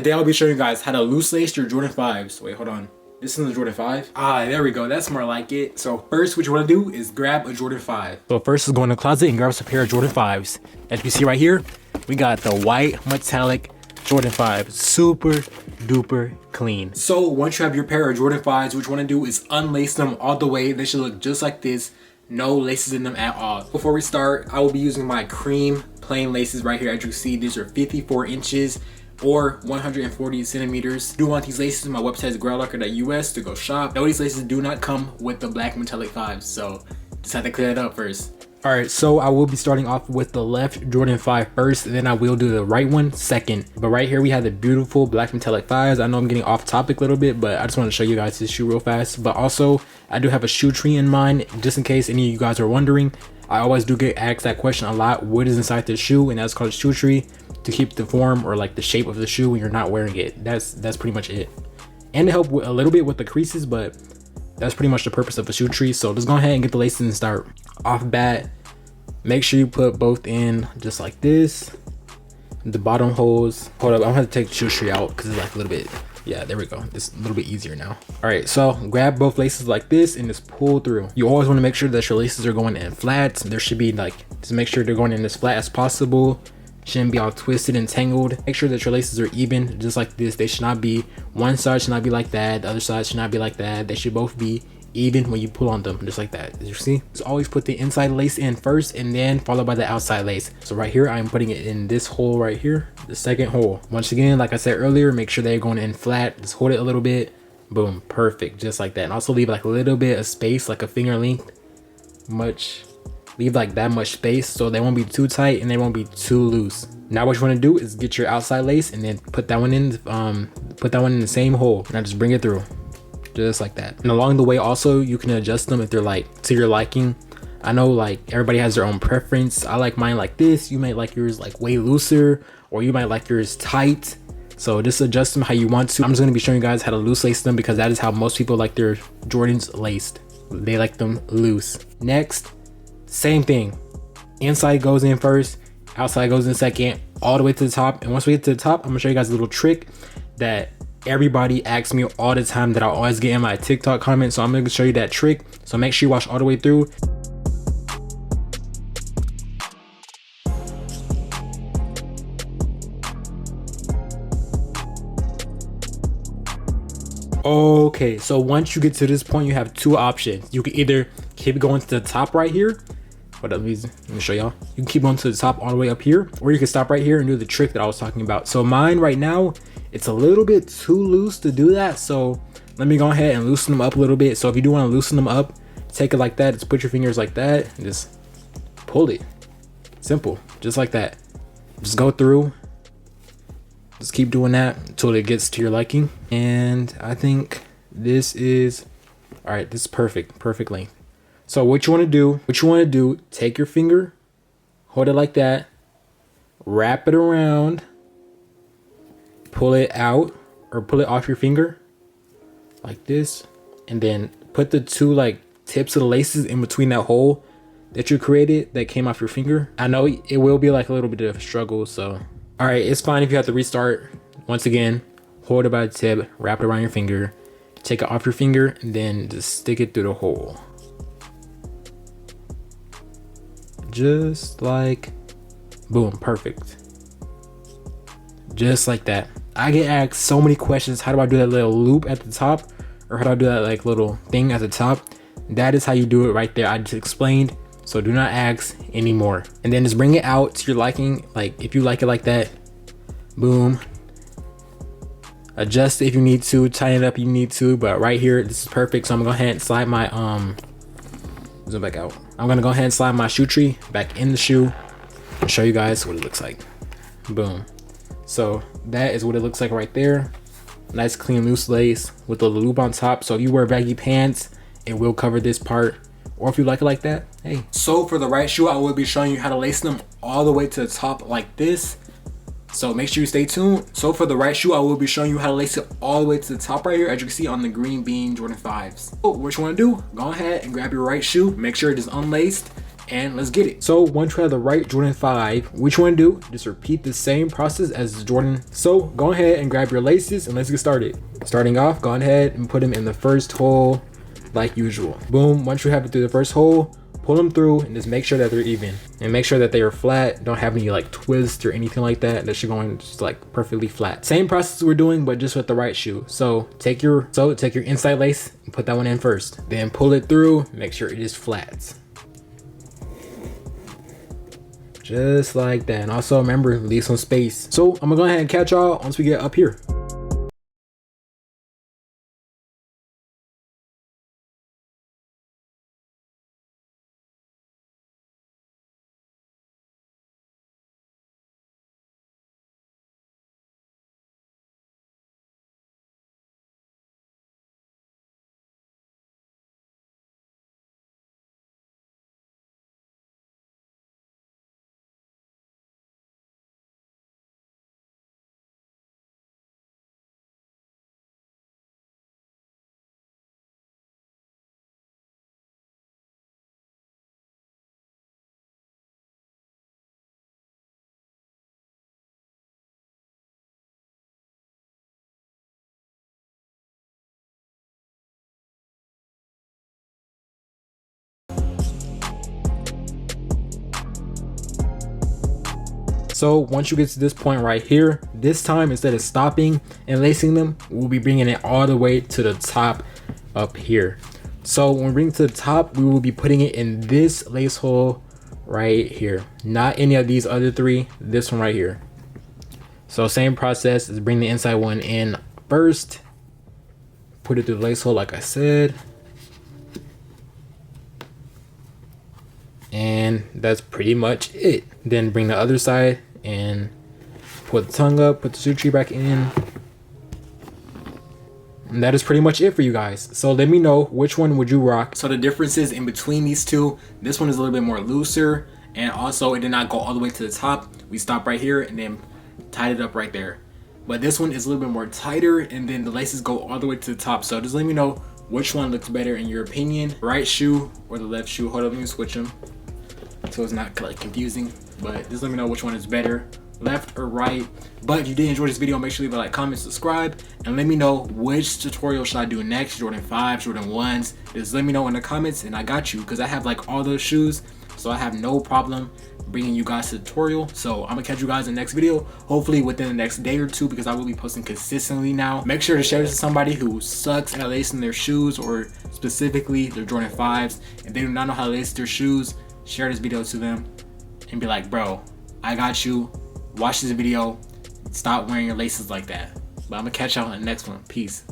Today I'll be showing you guys how to loose lace your Jordan 5s. Wait, hold on. This is the Jordan 5. Ah, there we go. That's more like it. So first, what you want to do is grab a Jordan 5. So first is go in the closet and grab us a pair of Jordan 5s. As you see right here, we got the white metallic Jordan 5. Super duper clean. So once you have your pair of Jordan 5s, what you want to do is unlace them all the way. They should look just like this. No laces in them at all. Before we start, I will be using my cream plain laces right here. As you see, these are 54 inches. Or 140 centimeters. If you want these laces, my website is growlocker.us to go shop. Now these laces do not come with the black metallic 5s, so just have to clear that up first. Alright, so I will be starting off with the left Jordan 5 first, and then I will do the right one second. But right here we have the beautiful black metallic 5s. I know I'm getting off topic a little bit, but I just want to show you guys this shoe real fast. But also, I do have a shoe tree in mind, just in case any of you guys are wondering. I always do get asked that question a lot. What is inside the shoe? And that's called a shoe tree, to keep the form or like the shape of the shoe when you're not wearing it. That's pretty much it. And to help with a little bit with the creases, but that's pretty much the purpose of a shoe tree. So let's go ahead and get the laces and start. Off bat, make sure you put both in just like this. The bottom holes. Hold up, I'm gonna have to take the shoe tree out because it's like a little bit. Yeah, there we go. It's a little bit easier now. All right, so grab both laces like this and just pull through. You always want to make sure that your laces are going in flat. There should be like, just make sure they're going in as flat as possible. Shouldn't be all twisted and tangled. Make sure that your laces are even, just like this. They should not be, one side should not be like that, the other side should not be like that. They should both be even when you pull on them, just like that. As you see, just always put the inside lace in first and then followed by the outside lace. So right here, I'm putting it in this hole right here, the second hole. Once again, like I said earlier, make sure they're going in flat. Just hold it a little bit. Boom, perfect, just like that. And also leave like a little bit of space, like a finger length, leave like that much space so they won't be too tight and they won't be too loose. Now what you want to do is get your outside lace and then put that one in the same hole. Now just bring it through, just like that. And along the way also, you can adjust them if they're like to your liking. I know like everybody has their own preference. I like mine like this. You might like yours like way looser, or you might like yours tight. So just adjust them how you want to. I'm just going to be showing you guys how to loose lace them because that is how most people like their Jordans laced. They like them loose. Next, same thing. Inside goes in first, outside goes in second, all the way to the top. And once we get to the top, I'm gonna show you guys a little trick that everybody asks me all the time, that I always get in my TikTok comments. So I'm gonna show you that trick. So make sure you watch all the way through. Okay, so once you get to this point, you have two options. You can either keep going to the top right here. Hold up, let me show y'all. You can keep going to the top all the way up here, or you can stop right here and do the trick that I was talking about. So mine right now, it's a little bit too loose to do that. So let me go ahead and loosen them up a little bit. So if you do want to loosen them up, take it like that. Just put your fingers like that and just pull it. Simple, just like that. Just go through. Just keep doing that until it gets to your liking. And I think this is, all right, this is perfect length. So what you want to do, take your finger, hold it like that, wrap it around, pull it out or pull it off your finger like this, and then put the two like tips of the laces in between that hole that you created that came off your finger. I know it will be like a little bit of a struggle, so all right, it's fine if you have to restart. Once again, hold it by the tip, wrap it around your finger, take it off your finger, and then just stick it through the hole. Just like, boom, perfect. Just like that. I get asked so many questions. How do I do that little loop at the top? Or how do I do that like little thing at the top? That is how you do it right there. I just explained. So do not ask anymore. And then just bring it out to your liking. Like if you like it like that, boom. Adjust it if you need to, tighten it up if you need to, but right here, this is perfect. So I'm gonna go ahead and slide my, zoom back out. I'm gonna go ahead and slide my shoe tree back in the shoe and show you guys what it looks like. Boom. So that is what it looks like right there. Nice clean loose lace with the loop on top. So if you wear baggy pants, it will cover this part. Or if you like it like that, hey. So for the right shoe, I will be showing you how to lace them all the way to the top like this. So make sure you stay tuned. So for the right shoe, I will be showing you how to lace it all the way to the top right here, as you can see on the green bean Jordan 5s. So what you want to do, go ahead and grab your right shoe. Make sure it is unlaced and let's get it. So once you have the right Jordan 5, what you want to do, just repeat the same process as the Jordan. So go ahead and grab your laces and let's get started. Starting off, go ahead and put them in the first hole like usual. Boom. Once you have it through the first hole, pull them through and just make sure that they're even and make sure that they are flat. Don't have any like twists or anything like that. That should go in just like perfectly flat. Same process we're doing, but just with the right shoe. So take your inside lace and put that one in first, then pull it through, make sure it is flat, just like that. And also remember, leave some space. So I'm gonna go ahead and catch y'all once we get up here. So once you get to this point right here, this time instead of stopping and lacing them, we'll be bringing it all the way to the top up here. So when we bring it to the top, we will be putting it in this lace hole right here, not any of these other three, this one right here. So same process is bring the inside one in first, put it through the lace hole like I said, and that's pretty much it. Then bring the other side and put the tongue up, put the suture back in, and that is pretty much it for you guys. So let me know which one would you rock. So the differences in between these two, this one is a little bit more looser, and also it did not go all the way to the top. We stopped right here and then tied it up right there. But this one is a little bit more tighter, and then the laces go all the way to the top. So just let me know which one looks better in your opinion, right shoe or the left shoe. Hold up, let me switch them so it's not like confusing, but just let me know which one is better, left or right. But if you did enjoy this video, make sure you leave a like, comment, subscribe, and let me know which tutorial should I do next, Jordan 5s, Jordan 1s. Just let me know in the comments and I got you, because I have like all those shoes, so I have no problem bringing you guys to the tutorial. So I'm gonna catch you guys in the next video, hopefully within the next day or two, because I will be posting consistently now. Make sure to share this to somebody who sucks at lacing their shoes, or specifically their Jordan 5s. If they do not know how to lace their shoes, share this video to them and be like, bro, I got you, watch this video, stop wearing your laces like that. But I'm gonna catch y'all in the next one. Peace.